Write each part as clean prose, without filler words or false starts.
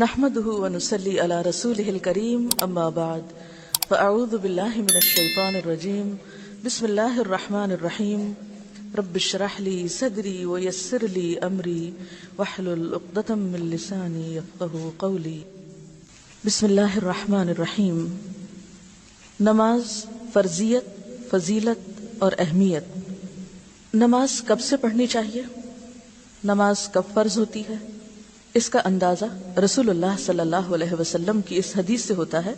نحمده ونصلي على رسوله الكريم اما بعد فاعوذ بالله من الشيطان الرجيم بسم الله الرحمن الرحيم رب اشرح لي صدري ويسر لي امري واحلل عقدة من لساني يفقهوا قولي. بسم الله الرحمن الرحيم. نماز، فرضیت، فضیلت اور اہمیت. نماز کب سے پڑھنی چاہیے؟ نماز کب فرض ہوتی ہے؟ اس کا اندازہ رسول اللہ صلی اللہ علیہ وسلم کی اس حدیث سے ہوتا ہے: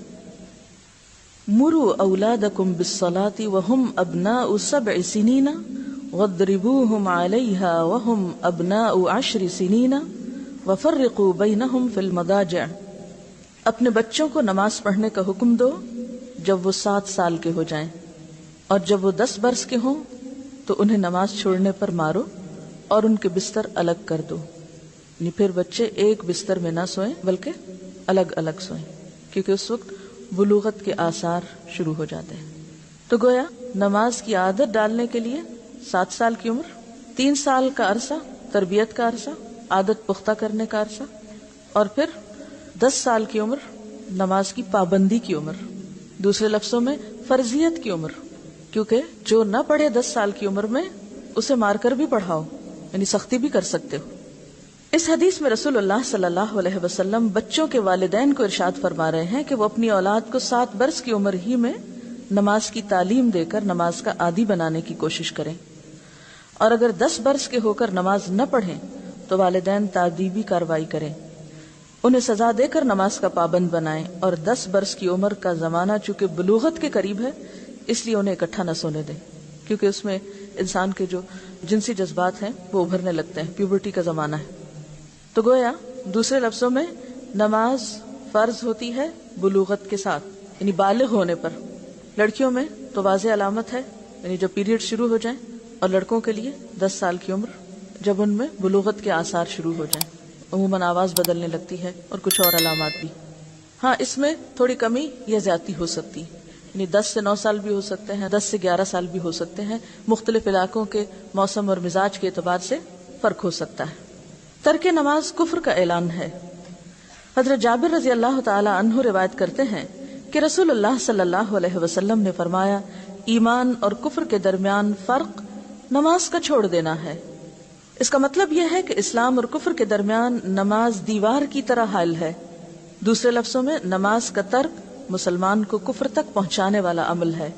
مروا اولادکم بالصلاة وهم ابناء 7 سنین واضربوهم علیہا وهم ابناء 10 سنین وفرقوا بینہم فی المضاجع. اپنے بچوں کو نماز پڑھنے کا حکم دو جب وہ 7 سال کے ہو جائیں، اور جب وہ 10 برس کے ہوں تو انہیں نماز چھوڑنے پر مارو اور ان کے بستر الگ کر دو. یعنی پھر بچے ایک بستر میں نہ سوئیں بلکہ الگ الگ سوئیں، کیونکہ اس وقت بلوغت کے آثار شروع ہو جاتے ہیں. تو گویا نماز کی عادت ڈالنے کے لیے 7 سال کی عمر، 3 سال کا عرصہ تربیت کا عرصہ، عادت پختہ کرنے کا عرصہ، اور پھر 10 سال کی عمر نماز کی پابندی کی عمر. دوسرے لفظوں میں فرضیت کی عمر، کیونکہ جو نہ پڑھے 10 سال کی عمر میں اسے مار کر بھی پڑھاؤ، یعنی سختی بھی کر سکتے ہو. اس حدیث میں رسول اللہ صلی اللہ علیہ وسلم بچوں کے والدین کو ارشاد فرما رہے ہیں کہ وہ اپنی اولاد کو 7 برس کی عمر ہی میں نماز کی تعلیم دے کر نماز کا عادی بنانے کی کوشش کریں، اور اگر 10 برس کے ہو کر نماز نہ پڑھیں تو والدین تادیبی کارروائی کریں، انہیں سزا دے کر نماز کا پابند بنائیں. اور 10 برس کی عمر کا زمانہ چونکہ بلوغت کے قریب ہے اس لیے انہیں اکٹھا نہ سونے دیں، کیونکہ اس میں انسان کے جو جنسی جذبات ہیں وہ ابھرنے لگتے ہیں، پیوبرٹی کا زمانہ ہے. تو گویا دوسرے لفظوں میں نماز فرض ہوتی ہے بلوغت کے ساتھ، یعنی بالغ ہونے پر. لڑکیوں میں تو واضح علامت ہے، یعنی جب پیریڈ شروع ہو جائیں، اور لڑکوں کے لیے 10 سال کی عمر جب ان میں بلوغت کے آثار شروع ہو جائیں. عموماً آواز بدلنے لگتی ہے اور کچھ اور علامات بھی. ہاں، اس میں تھوڑی کمی یا زیادتی ہو سکتی، یعنی 10 سے 9 سال بھی ہو سکتے ہیں، 10 سے 11 سال بھی ہو سکتے ہیں. مختلف علاقوں کے موسم اور مزاج کے اعتبار سے فرق ہو سکتا ہے. ترک نماز کفر کا اعلان ہے. حضرت جابر رضی اللہ تعالی عنہ روایت کرتے ہیں کہ رسول اللہ صلی اللہ علیہ وسلم نے فرمایا: ایمان اور کفر کے درمیان فرق نماز کا چھوڑ دینا ہے. اس کا مطلب یہ ہے کہ اسلام اور کفر کے درمیان نماز دیوار کی طرح حائل ہے. دوسرے لفظوں میں نماز کا ترک مسلمان کو کفر تک پہنچانے والا عمل ہے.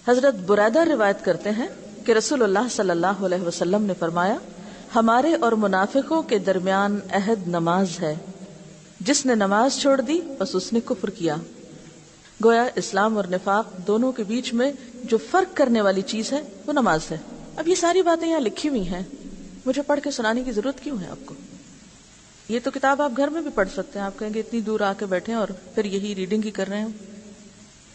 حضرت بریدہ روایت کرتے ہیں کہ رسول اللہ صلی اللہ علیہ وسلم نے فرمایا: ہمارے اور منافقوں کے درمیان عہد نماز ہے، جس نے نماز چھوڑ دی بس اس نے کفر کیا. گویا اسلام اور نفاق دونوں کے بیچ میں جو فرق کرنے والی چیز ہے وہ نماز ہے. اب یہ ساری باتیں یہاں لکھی ہوئی ہیں، مجھے پڑھ کے سنانے کی ضرورت کیوں ہے آپ کو؟ یہ تو کتاب آپ گھر میں بھی پڑھ سکتے ہیں. آپ کہیں گے اتنی دور آ کے بیٹھے اور پھر یہی ریڈنگ ہی کر رہے ہیں.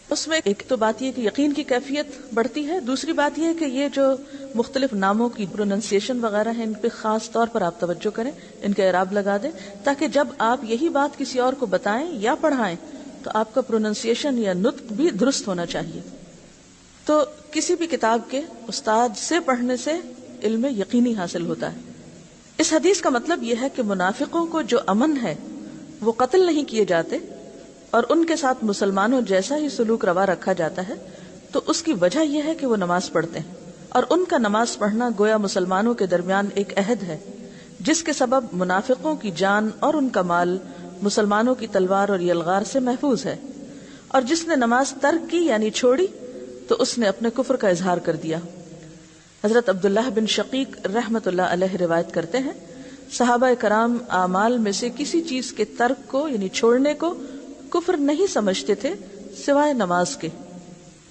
اس میں ایک تو بات یہ کہ یقین کی کیفیت بڑھتی ہے، دوسری بات یہ کہ یہ جو مختلف ناموں کی پروننسیشن وغیرہ ہیں ان پہ خاص طور پر آپ توجہ کریں، ان کے اعراب لگا دیں، تاکہ جب آپ یہی بات کسی اور کو بتائیں یا پڑھائیں تو آپ کا پروننسیشن یا نطق بھی درست ہونا چاہیے. تو کسی بھی کتاب کے استاد سے پڑھنے سے علم یقینی حاصل ہوتا ہے. اس حدیث کا مطلب یہ ہے کہ منافقوں کو جو امن ہے وہ قتل نہیں کیے جاتے اور ان کے ساتھ مسلمانوں جیسا ہی سلوک روا رکھا جاتا ہے، تو اس کی وجہ یہ ہے کہ وہ نماز پڑھتے ہیں، اور ان کا نماز پڑھنا گویا مسلمانوں کے درمیان ایک عہد ہے جس کے سبب منافقوں کی جان اور ان کا مال مسلمانوں کی تلوار اور یلغار سے محفوظ ہے. اور جس نے نماز ترک کی یعنی چھوڑی تو اس نے اپنے کفر کا اظہار کر دیا. حضرت عبداللہ بن شقیق رحمت اللہ علیہ روایت کرتے ہیں صحابہ کرام اعمال میں سے کسی چیز کے ترک کو یعنی چھوڑنے کو کفر نہیں سمجھتے تھے سوائے نماز کے.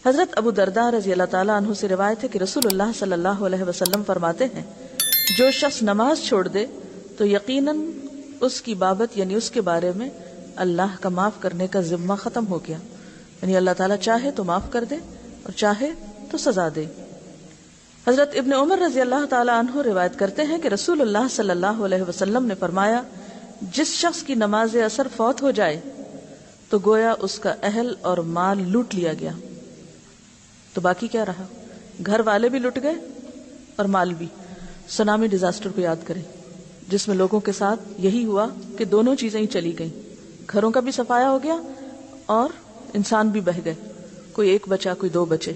حضرت ابو درداء رضی اللہ تعالیٰ عنہ سے روایت ہے کہ رسول اللہ صلی اللہ علیہ وسلم فرماتے ہیں: جو شخص نماز چھوڑ دے تو یقیناً اس کی بابت یعنی اس کے بارے میں اللہ کا معاف کرنے کا ذمہ ختم ہو گیا. یعنی اللہ تعالیٰ چاہے تو معاف کر دے اور چاہے تو سزا دے. حضرت ابن عمر رضی اللہ تعالیٰ عنہ روایت کرتے ہیں کہ رسول اللہ صلی اللہ علیہ وسلم نے فرمایا: جس شخص کی نماز عصر فوت ہو جائے تو گویا اس کا اہل اور مال لوٹ لیا گیا. تو باقی کیا رہا؟ گھر والے بھی لٹ گئے اور مال بھی. سونامی ڈیزاسٹر کو یاد کریں جس میں لوگوں کے ساتھ یہی ہوا کہ دونوں چیزیں ہی چلی گئیں، گھروں کا بھی صفایا ہو گیا اور انسان بھی بہہ گئے، کوئی ایک بچا کوئی دو بچے.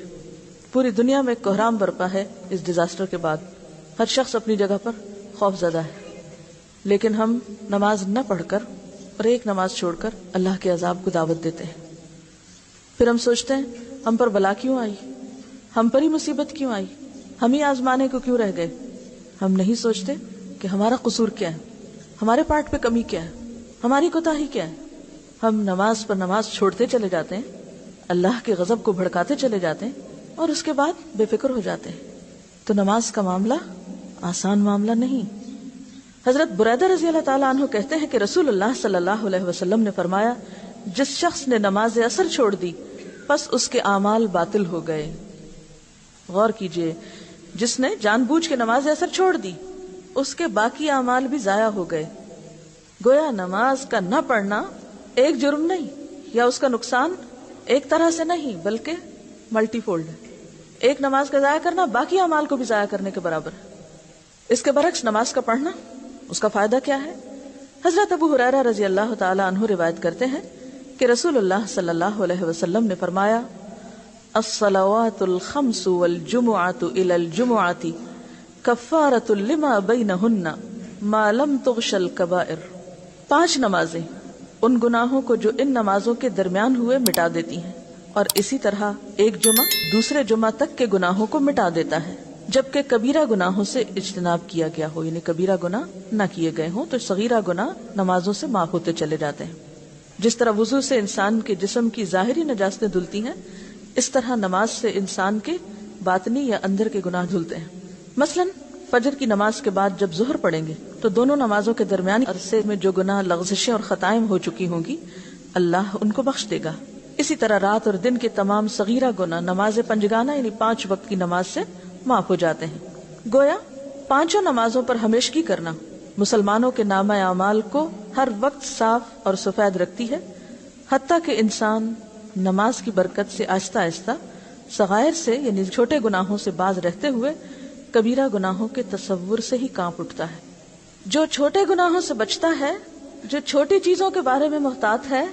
پوری دنیا میں کوہرام برپا ہے اس ڈیزاسٹر کے بعد، ہر شخص اپنی جگہ پر خوف زدہ ہے. لیکن ہم نماز نہ پڑھ کر اور ایک نماز چھوڑ کر اللہ کے عذاب کو دعوت دیتے ہیں. پھر ہم سوچتے ہیں ہم پر بلا کیوں آئی، ہم پر ہی مصیبت کیوں آئی، ہم ہی آزمانے کو کیوں رہ گئے. ہم نہیں سوچتے کہ ہمارا قصور کیا ہے، ہمارے پارٹ پہ کمی کیا ہے، ہماری کوتاہی کیا ہے. ہم نماز پر نماز چھوڑتے چلے جاتے ہیں، اللہ کے غضب کو بھڑکاتے چلے جاتے ہیں اور اس کے بعد بے فکر ہو جاتے ہیں. تو نماز کا معاملہ آسان معاملہ نہیں. حضرت بریدہ رضی اللہ تعالیٰ عنہ کہتے ہیں کہ رسول اللہ صلی اللہ علیہ وسلم نے فرمایا، جس شخص نے نماز عصر چھوڑ دی پس اس کے اعمال باطل ہو گئے. غور کیجئے، جس نے جان بوجھ کے نماز عصر چھوڑ دی اس کے باقی اعمال بھی ضائع ہو گئے. گویا نماز کا نہ پڑھنا ایک جرم نہیں، یا اس کا نقصان ایک طرح سے نہیں بلکہ ملٹی فولڈ ہے. ایک نماز کا ضائع کرنا باقی اعمال کو بھی ضائع کرنے کے برابر ہے. اس کے برعکس نماز کا پڑھنا، اس کا فائدہ کیا ہے؟ حضرت ابو ہریرہ رضی اللہ تعالی عنہ روایت کرتے ہیں کہ رسول اللہ صلی اللہ علیہ وسلم نے فرمایا، الصلوات الخمس والجمعۃ الی الجمعۃ کفارۃ لما بینہن ما لم تغش الکبائر. 5 نمازیں ان گناہوں کو جو ان نمازوں کے درمیان ہوئے مٹا دیتی ہیں، اور اسی طرح ایک جمعہ دوسرے جمعہ تک کے گناہوں کو مٹا دیتا ہے، جبکہ کبیرہ گناہوں سے اجتناب کیا گیا ہو. یعنی کبیرہ گناہ نہ کیے گئے ہوں تو صغیرہ گناہ نمازوں سے معاف ہوتے چلے جاتے ہیں. جس طرح وضو سے انسان کے جسم کی ظاہری نجاستیں دھلتی ہیں، اس طرح نماز سے انسان کے باطنی یا اندر کے گناہ دھلتے ہیں. مثلا فجر کی نماز کے بعد جب ظہر پڑھیں گے تو دونوں نمازوں کے درمیانی عرصے میں جو گناہ لغزشیں اور خطائیں ہو چکی ہوں گی اللہ ان کو بخش دے گا. اسی طرح رات اور دن کے تمام صغیرہ گناہ نماز پنجگانہ یعنی 5 وقت کی نماز سے معاف ہو جاتے ہیں. گویا 5 نمازوں پر ہمیشگی کرنا مسلمانوں کے نامہ اعمال کو ہر وقت صاف اور سفید رکھتی ہے، حتیٰ کہ انسان نماز کی برکت سے آہستہ آہستہ صغائر سے یعنی چھوٹے گناہوں سے باز رہتے ہوئے کبیرہ گناہوں کے تصور سے ہی کانپ اٹھتا ہے. جو چھوٹے گناہوں سے بچتا ہے، جو چھوٹی چیزوں کے بارے میں محتاط ہے،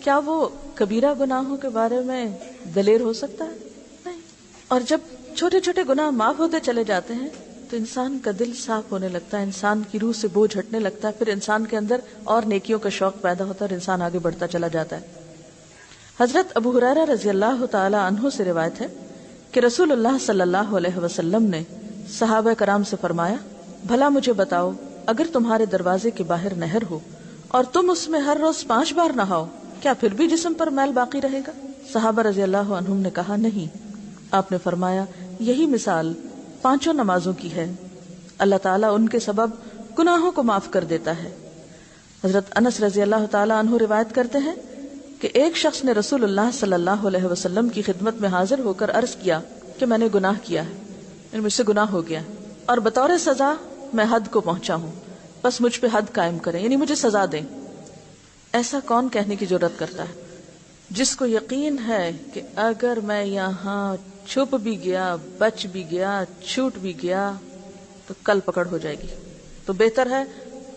کیا وہ کبیرہ گناہوں کے بارے میں دلیر ہو سکتا ہے؟ نہیں. اور جب چھوٹے چھوٹے گناہ معاف ہوتے چلے جاتے ہیں تو انسان کا دل صاف ہونے لگتا ہے، انسان کی روح سے بوجھ ہٹنے لگتا ہے، پھر انسان کے اندر اور نیکیوں کا شوق پیدا ہوتا ہے اور انسان آگے بڑھتا چلا جاتا ہے. حضرت ابو ہریرہ رضی اللہ تعالی عنہ سے روایت ہے کہ رسول اللہ صلی اللہ علیہ وسلم نے صحابہ کرام سے فرمایا، بھلا مجھے بتاؤ، اگر تمہارے دروازے کے باہر نہر ہو اور تم اس میں ہر روز 5 بار نہاؤ، کیا پھر بھی جسم پر میل باقی رہے گا؟ صحابہ رضی اللہ عنہم نے کہا، نہیں. آپ نے فرمایا، یہی مثال 5 نمازوں کی ہے، اللہ تعالیٰ ان کے سبب گناہوں کو معاف کر دیتا ہے. حضرت انس رضی اللہ تعالیٰ عنہ روایت کرتے ہیں کہ ایک شخص نے رسول اللہ صلی اللہ علیہ وسلم کی خدمت میں حاضر ہو کر عرض کیا کہ میں نے گناہ کیا ہے، یعنی مجھ سے گناہ ہو گیا اور بطور سزا میں حد کو پہنچا ہوں، بس مجھ پہ حد قائم کریں، یعنی مجھے سزا دیں. ایسا کون کہنے کی جرات کرتا ہے جس کو یقین ہے کہ اگر میں یہاں چھپ بھی گیا، بچ بھی گیا، چھوٹ بھی گیا تو کل پکڑ ہو جائے گی، تو بہتر ہے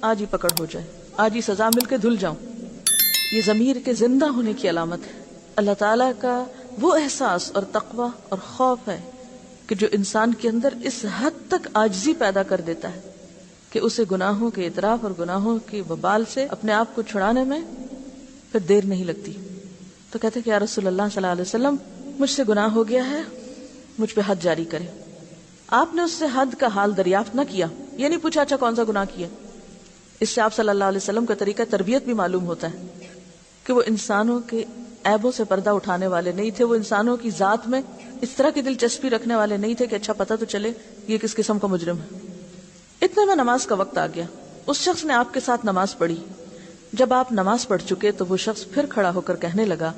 آج ہی پکڑ ہو جائے، آج ہی سزا مل کے دھل جاؤں. یہ ضمیر کے زندہ ہونے کی علامت ہے. اللہ تعالیٰ کا وہ احساس اور تقوی اور خوف ہے کہ جو انسان کے اندر اس حد تک عاجزی پیدا کر دیتا ہے کہ اسے گناہوں کے اعتراف اور گناہوں کے وبال سے اپنے آپ کو چھڑانے میں پھر دیر نہیں لگتی. تو کہتے کہ یا رسول اللہ صلی اللہ علیہ وسلم، مجھ سے گناہ ہو گیا ہے، مجھ پہ حد جاری کرے. آپ نے اس سے حد کا حال دریافت نہ کیا، یہ نہیں پوچھا اچھا کون سا گناہ کیا. اس سے آپ صلی اللہ علیہ وسلم کا طریقہ تربیت بھی معلوم ہوتا ہے کہ وہ انسانوں کے عیبوں سے پردہ اٹھانے والے نہیں تھے، وہ انسانوں کی ذات میں اس طرح کی دلچسپی رکھنے والے نہیں تھے کہ اچھا پتہ تو چلے یہ کس قسم کا مجرم ہے. اتنے میں نماز کا وقت آ گیا. اس شخص نے آپ کے ساتھ نماز پڑھی. جب آپ نماز پڑھ چکے تو وہ شخص پھر کھڑا ہو کر کہنے لگا،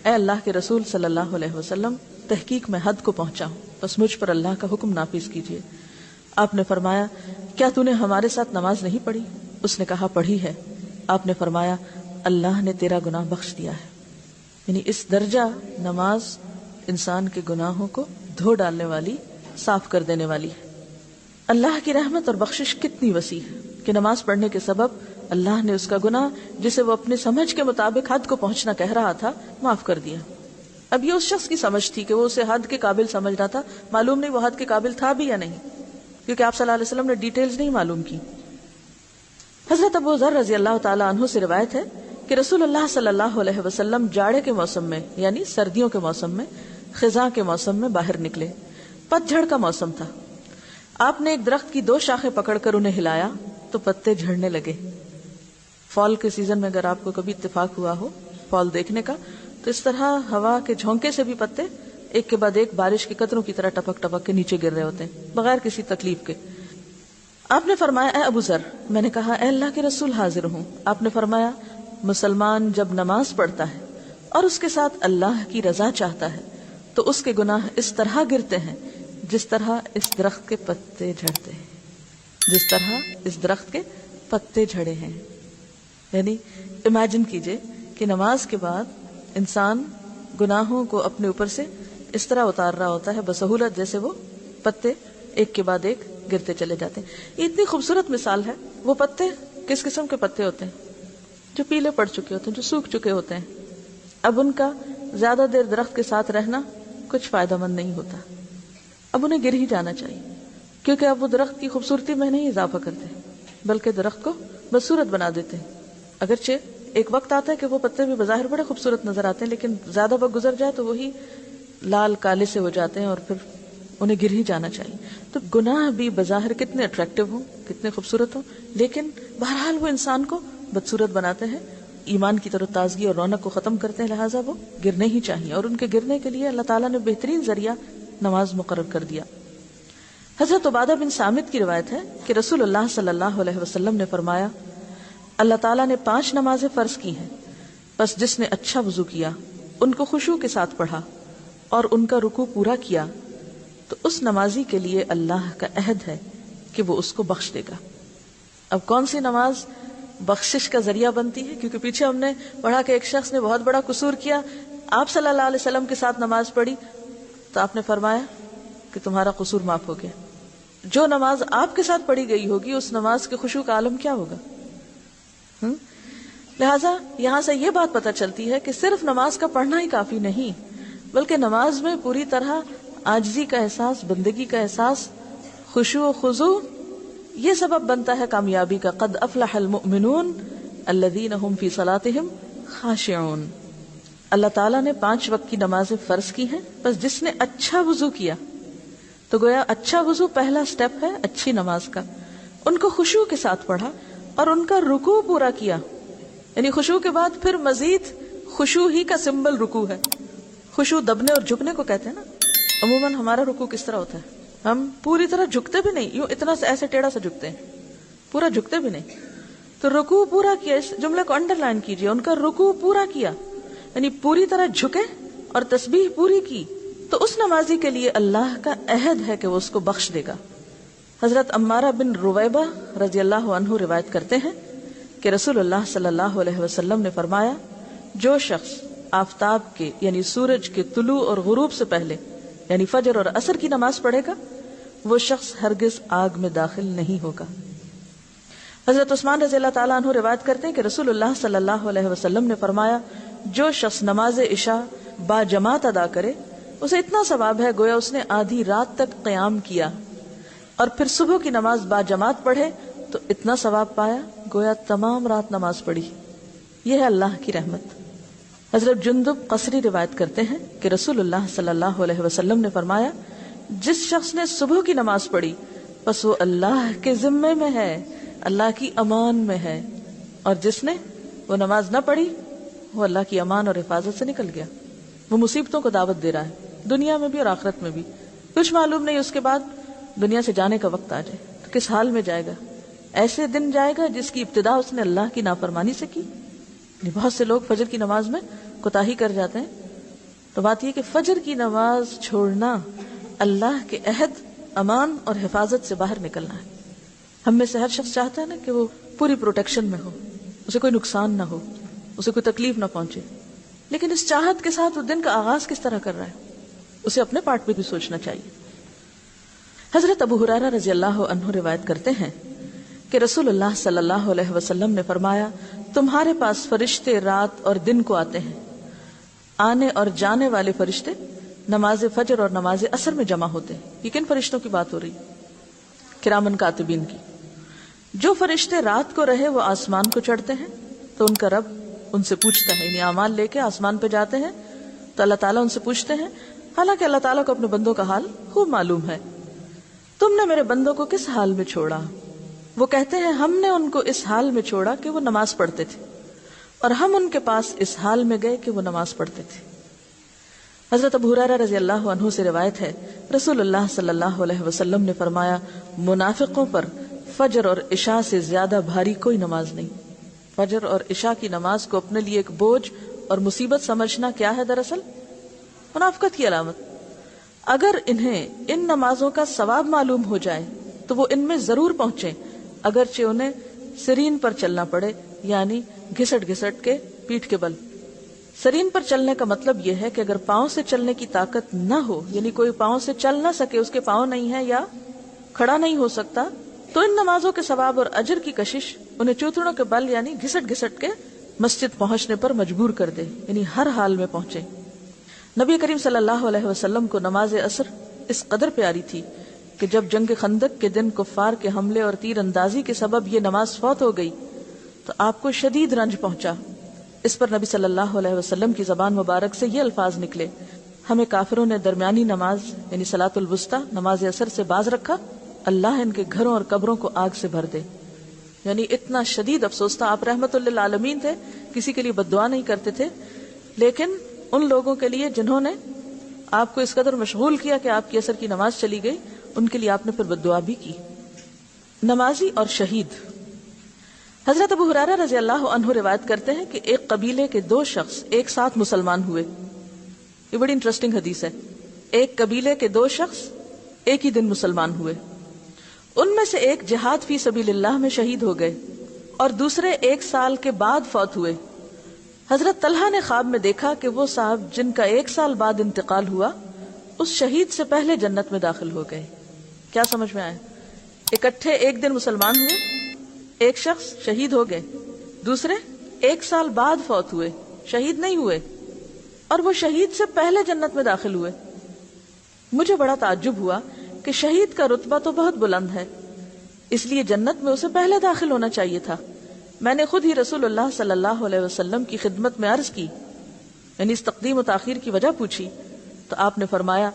اے اللہ کے رسول صلی اللہ علیہ وسلم، تحقیق میں حد کو پہنچا ہوں، بس مجھ پر اللہ کا حکم نافذ کیجیے. آپ نے فرمایا، کیا تو نے ہمارے ساتھ نماز نہیں پڑھی؟ اس نے کہا، پڑھی ہے. آپ نے فرمایا، اللہ نے تیرا گناہ بخش دیا ہے. یعنی اس درجہ نماز انسان کے گناہوں کو دھو ڈالنے والی، صاف کر دینے والی ہے. اللہ کی رحمت اور بخشش کتنی وسیع ہے. کہ نماز پڑھنے کے سبب اللہ نے اس کا گناہ جسے وہ اپنے سمجھ کے مطابق حد کو پہنچنا کہہ رہا تھا معاف کر دیا. اب یہ اس شخص کی سمجھ تھی کہ وہ اسے حد کے قابل سمجھ رہا تھا، معلوم نہیں وہ حد کے قابل تھا بھی یا نہیں، کیونکہ آپ صلی اللہ علیہ وسلم نے ڈیٹیلز نہیں معلوم کی. حضرت ابو ذر رضی اللہ تعالی عنہ سے روایت ہے کہ رسول اللہ صلی اللہ علیہ وسلم جاڑے کے موسم میں یعنی سردیوں کے موسم میں، خزاں کے موسم میں باہر نکلے. پت جھڑ کا موسم تھا. آپ نے ایک درخت کی 2 شاخیں پکڑ کر انہیں ہلایا تو پتے جھڑنے لگے. فال کے سیزن میں اگر آپ کو کبھی اتفاق ہوا ہو فال دیکھنے کا تو اس طرح ہوا کے جھونکے سے بھی پتے ایک کے بعد ایک بارش کے قطروں کی طرح ٹپک ٹپک کے نیچے گر رہے ہوتے ہیں بغیر کسی تکلیف کے. آپ نے فرمایا اے ابو ذر. میں نے کہا اے اللہ کے رسول حاضر ہوں. آپ نے فرمایا مسلمان جب نماز پڑھتا ہے اور اس کے ساتھ اللہ کی رضا چاہتا ہے تو اس کے گناہ اس طرح گرتے ہیں جس طرح اس درخت کے پتے جھڑتے ہیں، جس طرح اس درخت کے پتے جھڑے ہیں. یعنی امیجن کیجئے کہ نماز کے بعد انسان گناہوں کو اپنے اوپر سے اس طرح اتار رہا ہوتا ہے بسہولت جیسے وہ پتے ایک کے بعد ایک گرتے چلے جاتے ہیں. یہ اتنی خوبصورت مثال ہے. وہ پتے کس قسم کے پتے ہوتے ہیں؟ جو پیلے پڑ چکے ہوتے ہیں، جو سوکھ چکے ہوتے ہیں. اب ان کا زیادہ دیر درخت کے ساتھ رہنا کچھ فائدہ مند نہیں ہوتا، اب انہیں گر ہی جانا چاہیے، کیونکہ اب وہ درخت کی خوبصورتی میں نہیں اضافہ کرتے بلکہ درخت کو بدصورت بنا دیتے ہیں. اگرچہ ایک وقت آتا ہے کہ وہ پتے بھی بظاہر بڑے خوبصورت نظر آتے ہیں، لیکن زیادہ وقت گزر جائے تو وہی لال کالے سے ہو جاتے ہیں اور پھر انہیں گر ہی جانا چاہیے. تو گناہ بھی بظاہر کتنے اٹریکٹیو ہوں، کتنے خوبصورت ہوں، لیکن بہرحال وہ انسان کو بدصورت بناتے ہیں، ایمان کی طرف تازگی اور رونق کو ختم کرتے ہیں، لہٰذا وہ گرنے ہی چاہیے. اور ان کے گرنے کے لیے اللہ تعالیٰ نے بہترین ذریعہ نماز مقرر کر دیا. حضرت عبادہ بن صامت کی روایت ہے کہ رسول اللہ صلی اللہ علیہ وسلم نے فرمایا اللہ تعالیٰ نے 5 نمازیں فرض کی ہیں، بس جس نے اچھا وضو کیا، ان کو خشوع کے ساتھ پڑھا اور ان کا رکوع پورا کیا تو اس نمازی کے لیے اللہ کا عہد ہے کہ وہ اس کو بخش دے گا. اب کون سی نماز بخشش کا ذریعہ بنتی ہے؟ کیونکہ پیچھے ہم نے پڑھا کہ ایک شخص نے بہت بڑا قصور کیا، آپ صلی اللہ علیہ وسلم کے ساتھ نماز پڑھی تو آپ نے فرمایا کہ تمہارا قصور معاف ہو گیا. جو نماز آپ کے ساتھ پڑھی گئی ہوگی اس نماز کے خشوع کا عالم کیا ہوگا؟ لہٰذا یہاں سے یہ بات پتہ چلتی ہے کہ صرف نماز کا پڑھنا ہی کافی نہیں، بلکہ نماز میں پوری طرح عاجزی کا احساس، بندگی کا احساس، خشوع و خضوع یہ سبب بنتا ہے کامیابی کا. قد افلح المؤمنون الذین هم فی صلاتهم خاشعون. اللہ تعالیٰ نے 5 وقت کی نمازیں فرض کی ہیں، بس جس نے اچھا وضو کیا تو گویا اچھا وضو پہلا سٹیپ ہے اچھی نماز کا. ان کو خشوع کے ساتھ پڑھا اور ان کا رکوع پورا کیا. یعنی خشوع کے بعد پھر مزید خشوع ہی کا سمبل رکوع ہے. خشوع دبنے اور جھکنے کو کہتے ہیں نا. عموماً ہمارا رکوع کس طرح ہوتا ہے؟ ہم پوری طرح جھکتے بھی نہیں، یوں اتنا سے ایسے ٹیڑھا سے جھکتے ہیں، پورا جھکتے بھی نہیں. تو رکوع پورا کیا، اس جملے کو انڈر لائن کیجئے، ان کا رکوع پورا کیا یعنی پوری طرح جھکے اور تسبیح پوری کی تو اس نمازی کے لیے اللہ کا عہد ہے کہ وہ اس کو بخش دے گا. حضرت عمارہ بن رویبہ رضی اللہ عنہ روایت کرتے ہیں کہ رسول اللہ صلی اللہ علیہ وسلم نے فرمایا جو شخص آفتاب کے یعنی سورج کے طلوع اور غروب سے پہلے یعنی فجر اور عصر کی نماز پڑھے گا وہ شخص ہرگز آگ میں داخل نہیں ہوگا. حضرت عثمان رضی اللہ تعالیٰ عنہ روایت کرتے ہیں کہ رسول اللہ صلی اللہ علیہ وسلم نے فرمایا جو شخص نماز عشاء با جماعت ادا کرے اسے اتنا ثواب ہے گویا اس نے آدھی رات تک قیام کیا، اور پھر صبح کی نماز با جماعت پڑھے تو اتنا ثواب پایا گویا تمام رات نماز پڑھی. یہ ہے اللہ کی رحمت. حضرت جندب قصری روایت کرتے ہیں کہ رسول اللہ صلی اللہ علیہ وسلم نے فرمایا جس شخص نے صبح کی نماز پڑھی بس وہ اللہ کے ذمے میں ہے، اللہ کی امان میں ہے، اور جس نے وہ نماز نہ پڑھی وہ اللہ کی امان اور حفاظت سے نکل گیا. وہ مصیبتوں کو دعوت دے رہا ہے دنیا میں بھی اور آخرت میں بھی. کچھ معلوم نہیں اس کے بعد دنیا سے جانے کا وقت آ جائے تو کس حال میں جائے گا. ایسے دن جائے گا جس کی ابتدا اس نے اللہ کی نافرمانی سے کی. بہت سے لوگ فجر کی نماز میں کوتاہی کر جاتے ہیں. تو بات یہ کہ فجر کی نماز چھوڑنا اللہ کے عہد، امان اور حفاظت سے باہر نکلنا ہے. ہم میں سے ہر شخص چاہتا ہے نا کہ وہ پوری پروٹیکشن میں ہو، اسے کوئی نقصان نہ ہو، اسے کوئی تکلیف نہ پہنچے. لیکن اس چاہت کے ساتھ وہ دن کا آغاز کس طرح کر رہا ہے اسے اپنے پارٹ پہ بھی سوچنا چاہیے. حضرت ابو ہریرہ رضی اللہ عنہ روایت کرتے ہیں کہ رسول اللہ صلی اللہ علیہ وسلم نے فرمایا تمہارے پاس فرشتے رات اور دن کو آتے ہیں، آنے اور جانے والے فرشتے نماز فجر اور نماز عصر میں جمع ہوتے ہیں۔ یہ کن فرشتوں کی بات ہو رہی؟ کرامن کاتبین کی۔ جو فرشتے رات کو رہے وہ آسمان کو چڑھتے ہیں تو ان کا رب ان سے پوچھتا ہے، یعنی اعمال لے کے آسمان پہ جاتے ہیں تو اللہ تعالیٰ ان سے پوچھتے ہیں، حالانکہ اللہ تعالیٰ کو اپنے بندوں کا حال خوب معلوم ہے، تم نے میرے بندوں کو کس حال میں چھوڑا؟ وہ کہتے ہیں ہم نے ان کو اس حال میں چھوڑا کہ وہ نماز پڑھتے تھے، اور ہم ان کے پاس اس حال میں گئے کہ وہ نماز پڑھتے تھے۔ حضرت ابو ہریرہ رضی اللہ عنہ سے روایت ہے، رسول اللہ صلی اللہ علیہ وسلم نے فرمایا منافقوں پر فجر اور عشاء سے زیادہ بھاری کوئی نماز نہیں۔ فجر اور عشاء کی نماز کو اپنے لیے ایک بوجھ اور مصیبت سمجھنا کیا ہے؟ دراصل منافقت کی علامت۔ اگر انہیں ان نمازوں کا ثواب معلوم ہو جائے تو وہ ان میں ضرور پہنچیں، اگرچہ انہیں سرین پر چلنا پڑے، یعنی گھسٹ گھسٹ کے پیٹھ کے بل۔ سرین پر چلنے کا مطلب یہ ہے کہ اگر پاؤں سے چلنے کی طاقت نہ ہو، یعنی کوئی پاؤں سے چل نہ سکے، اس کے پاؤں نہیں ہے یا کھڑا نہیں ہو سکتا، تو ان نمازوں کے ثواب اور اجر کی کشش انہیں چوتڑوں کے بل یعنی گھسٹ گھسٹ کے مسجد پہنچنے پر مجبور کر دے، یعنی ہر حال میں پہنچے۔ نبی کریم صلی اللہ علیہ وسلم کو نماز عصر اس قدر پیاری تھی کہ جب جنگ خندق کے دن کفار کے حملے اور تیر اندازی کے سبب یہ نماز فوت ہو گئی تو آپ کو شدید رنج پہنچا۔ اس پر نبی صلی اللہ علیہ وسلم کی زبان مبارک سے یہ الفاظ نکلے، ہمیں کافروں نے درمیانی نماز یعنی صلاۃ الوسطی نماز عصر سے باز رکھا، اللہ ان کے گھروں اور قبروں کو آگ سے بھر دے۔ یعنی اتنا شدید افسوس تھا۔ آپ رحمت للعالمین تھے، کسی کے لیے بد دعا نہیں کرتے تھے، لیکن ان لوگوں کے لیے جنہوں نے آپ کو اس قدر مشغول کیا کہ آپ کی عصر کی نماز چلی گئی، ان کے لیے آپ نے پھر بد دعا بھی کی۔ نمازی اور شہید۔ حضرت ابو ہریرہ رضی اللہ عنہ روایت کرتے ہیں کہ ایک قبیلے کے دو شخص ایک ساتھ مسلمان ہوئے۔ یہ بڑی انٹرسٹنگ حدیث ہے۔ ایک قبیلے کے دو شخص ایک ہی دن مسلمان ہوئے، ان میں سے ایک جہاد فی سبیل اللہ میں شہید ہو گئے اور دوسرے 1 سال کے بعد فوت ہوئے۔ حضرت طلحہ نے خواب میں دیکھا کہ وہ صاحب جن کا 1 سال بعد انتقال ہوا اس شہید سے پہلے جنت میں داخل ہو گئے۔ کیا سمجھ میں آیا؟ اکٹھے ایک دن مسلمان ہوئے، ایک شخص شہید ہو گئے، دوسرے 1 سال بعد فوت ہوئے، شہید نہیں ہوئے، اور وہ شہید سے پہلے جنت میں داخل ہوئے۔ مجھے بڑا تعجب ہوا کہ شہید کا رتبہ تو بہت بلند ہے، اس لیے جنت میں اسے پہلے داخل ہونا چاہیے تھا۔ میں نے خود ہی رسول اللہ صلی اللہ علیہ وسلم کی خدمت میں عرض کی، یعنی اس تقدیم و تاخیر کی وجہ پوچھی، تو آپ نے فرمایا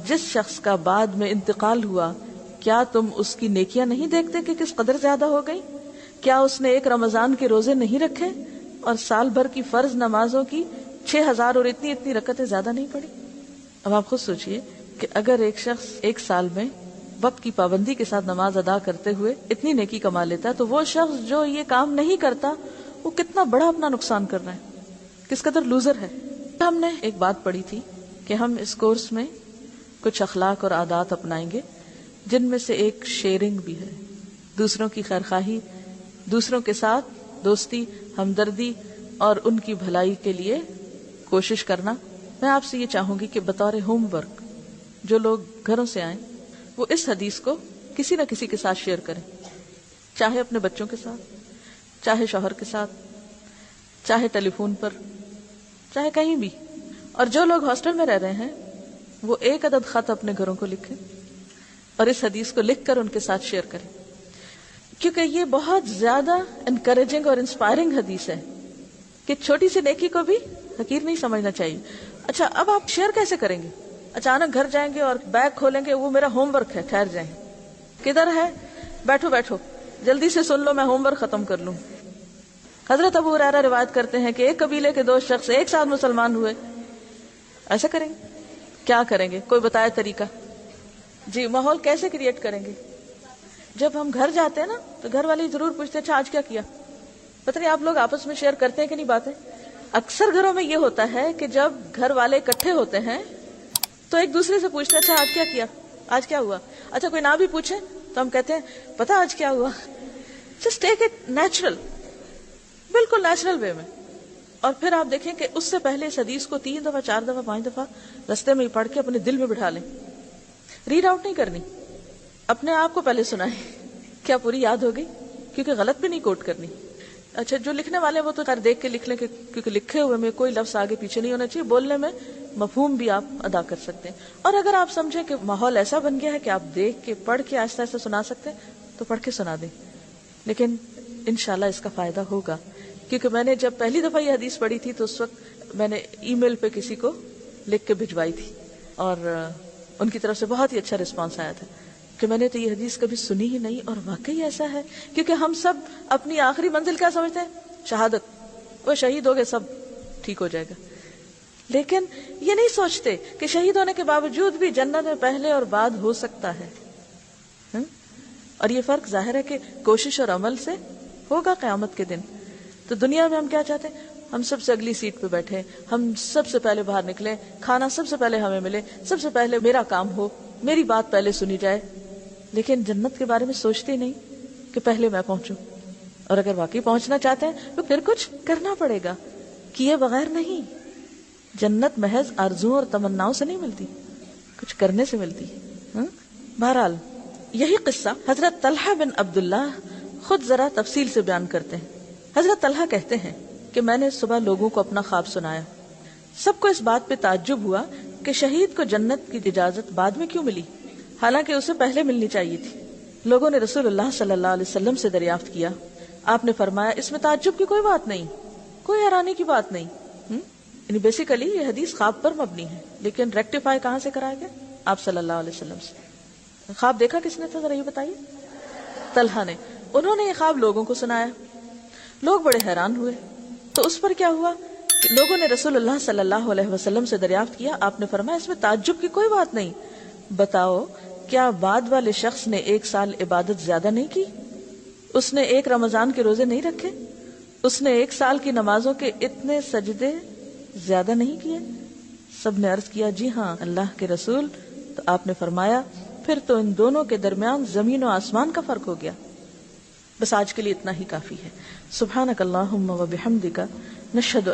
جس شخص کا بعد میں انتقال ہوا کیا تم اس کی نیکیاں نہیں دیکھتے کہ کس قدر زیادہ ہو گئی؟ کیا اس نے 1 رمضان کے روزے نہیں رکھے اور سال بھر کی فرض نمازوں کی 6000 اور اتنی رکعتیں زیادہ نہیں پڑھی؟ اب آپ خود سوچئے کہ اگر ایک شخص 1 سال میں وقت کی پابندی کے ساتھ نماز ادا کرتے ہوئے اتنی نیکی کما لیتا ہے، تو وہ شخص جو یہ کام نہیں کرتا وہ کتنا بڑا اپنا نقصان کر رہا ہے، کس قدر لوزر ہے۔ ہم نے ایک بات پڑھی تھی کہ ہم اس کورس میں کچھ اخلاق اور عادات اپنائیں گے، جن میں سے ایک شیئرنگ بھی ہے، دوسروں کی خیرخواہی، دوسروں کے ساتھ دوستی، ہمدردی اور ان کی بھلائی کے لیے کوشش کرنا۔ میں آپ سے یہ چاہوں گی کہ بطور ہوم ورک جو لوگ گھروں سے آئیں وہ اس حدیث کو کسی نہ کسی کے ساتھ شیئر کریں، چاہے اپنے بچوں کے ساتھ، چاہے شوہر کے ساتھ، چاہے ٹیلی فون پر، چاہے کہیں بھی۔ اور جو لوگ ہاسٹل میں رہ رہے ہیں وہ 1 عدد خط اپنے گھروں کو لکھیں اور اس حدیث کو لکھ کر ان کے ساتھ شیئر کریں، کیونکہ یہ بہت زیادہ انکریجنگ اور انسپائرنگ حدیث ہے کہ چھوٹی سی نیکی کو بھی حقیر نہیں سمجھنا چاہیے۔ اچھا، اب آپ شیئر کیسے کریں گے؟ اچانک گھر جائیں گے اور بیگ کھولیں گے، وہ میرا ہوم ورک ہے، ٹھہر جائیں، کدھر ہے؟ بیٹھو جلدی سے سن لو، میں ہوم ورک ختم کر لوں۔ حضرت ابو ہریرہ روایت کرتے ہیں کہ ایک قبیلے کے 2 شخص ایک ساتھ مسلمان ہوئے۔ ایسا کریں گے؟ کیا کریں گے؟ کوئی بتائے طریقہ؟ جی، ماحول کیسے کریٹ کریں گے؟ جب ہم گھر جاتے ہیں نا تو گھر والے ضرور پوچھتے ہیں اچھا آج کیا کیا؟ پتہ نہیں آپ لوگ آپس میں شیئر کرتے ہیں کہ نہیں باتیں؟ اکثر گھروں میں یہ ہوتا ہے کہ جب گھر والے اکٹھے ہوتے ہیں تو ایک دوسرے سے پوچھتے ہیں اچھا آج کیا کیا، آج کیا ہوا؟ اچھا کوئی نہ بھی پوچھے تو ہم کہتے ہیں پتہ آج کیا ہوا۔ جسٹ ٹیک اٹ نیچرل، بالکل نیچرل وے میں۔ اور پھر آپ دیکھیں کہ اس سے پہلے اس حدیث کو 3 دفعہ 4 دفعہ 5 دفعہ رستے میں ہی پڑھ کے اپنے دل میں بٹھا لیں، ریڈ آؤٹ نہیں کرنی، اپنے آپ کو پہلے سنائیں۔ کیا پوری یاد ہو گئی؟ کیونکہ غلط بھی نہیں کوٹ کرنی. اچھا جو لکھنے والے وہ تو دیکھ کے لکھ لیں کیونکہ لکھے ہوئے میں کوئی لفظ آگے پیچھے نہیں ہونا چاہیے, بولنے میں مفہوم بھی آپ ادا کر سکتے ہیں. اور اگر آپ سمجھیں کہ ماحول ایسا بن گیا ہے کہ آپ دیکھ کے پڑھ کے آہستہ آہستہ سنا سکتے ہیں تو پڑھ کے سنا دیں, لیکن انشاءاللہ اس کا فائدہ ہوگا. کیونکہ میں نے جب پہلی دفعہ یہ حدیث پڑھی تھی تو اس وقت میں نے ای میل پہ کسی کو لکھ کے بھجوائی تھی اور ان کی طرف سے بہت ہی اچھا رسپانس آیا تھا کہ میں نے تو یہ حدیث کبھی سنی ہی نہیں, اور واقعی ایسا ہے. کیونکہ ہم سب اپنی آخری منزل کیا سمجھتے ہیں؟ شہادت. وہ شہید ہو گئے سب ٹھیک ہو جائے گا, لیکن یہ نہیں سوچتے کہ شہید ہونے کے باوجود بھی جنت میں پہلے اور بعد ہو سکتا ہے. اور یہ فرق ظاہر ہے کہ کوشش اور عمل سے ہوگا قیامت کے دن. تو دنیا میں ہم کیا چاہتے ہیں؟ ہم سب سے اگلی سیٹ پہ بیٹھے, ہم سب سے پہلے باہر نکلیں, کھانا سب سے پہلے ہمیں ملے, سب سے پہلے میرا کام ہو, میری بات پہلے سنی جائے. لیکن جنت کے بارے میں سوچتے ہی نہیں کہ پہلے میں پہنچوں. اور اگر واقعی پہنچنا چاہتے ہیں تو پھر کچھ کرنا پڑے گا, کیے بغیر نہیں. جنت محض آرزوؤں اور تمناؤں سے نہیں ملتی, کچھ کرنے سے ملتی ہے. بہرحال یہی قصہ حضرت طلحہ بن عبداللہ خود ذرا تفصیل سے بیان کرتے ہیں. حضرت طلحہ کہتے ہیں کہ میں نے صبح لوگوں کو اپنا خواب سنایا. سب کو اس بات پہ تعجب ہوا کہ شہید کو جنت کی اجازت بعد میں کیوں ملی, حالانکہ اسے پہلے ملنی چاہیے تھی. لوگوں نے رسول اللہ صلی اللہ علیہ وسلم سے دریافت کیا. آپ نے فرمایا اس میں تعجب کی کوئی بات نہیں, کوئی حیرانی کی بات نہیں. یعنی بیسیکلی یہ حدیث خواب پر مبنی ہے, لیکن ریکٹیفائی کہاں سے کرایا گیا؟ آپ صلی اللہ علیہ وسلم سے. خواب دیکھا کس نے تھا ذرا یہ بتائیے؟ طلحہ نے. انہوں نے یہ خواب لوگوں کو سنایا. لوگ بڑے حیران ہوئے. تو اس پر کیا ہوا کہ لوگوں نے رسول اللہ صلی اللہ علیہ وسلم سے دریافت کیا. آپ نے فرمایا اس میں تعجب کی کوئی بات نہیں. بتاؤ کیا بعد والے شخص نے 1 سال عبادت زیادہ نہیں کی؟ اس نے 1 رمضان کے روزے نہیں رکھے؟ اس نے 1 سال کی نمازوں کے اتنے سجدے زیادہ نہیں کیے؟ سب نے عرض کیا جی ہاں اللہ کے رسول. تو آپ نے فرمایا پھر تو ان دونوں کے درمیان زمین و آسمان کا فرق ہو گیا. بس آج کے لیے اتنا ہی کافی ہے. سبحانک اللہم و بحمدک نشہد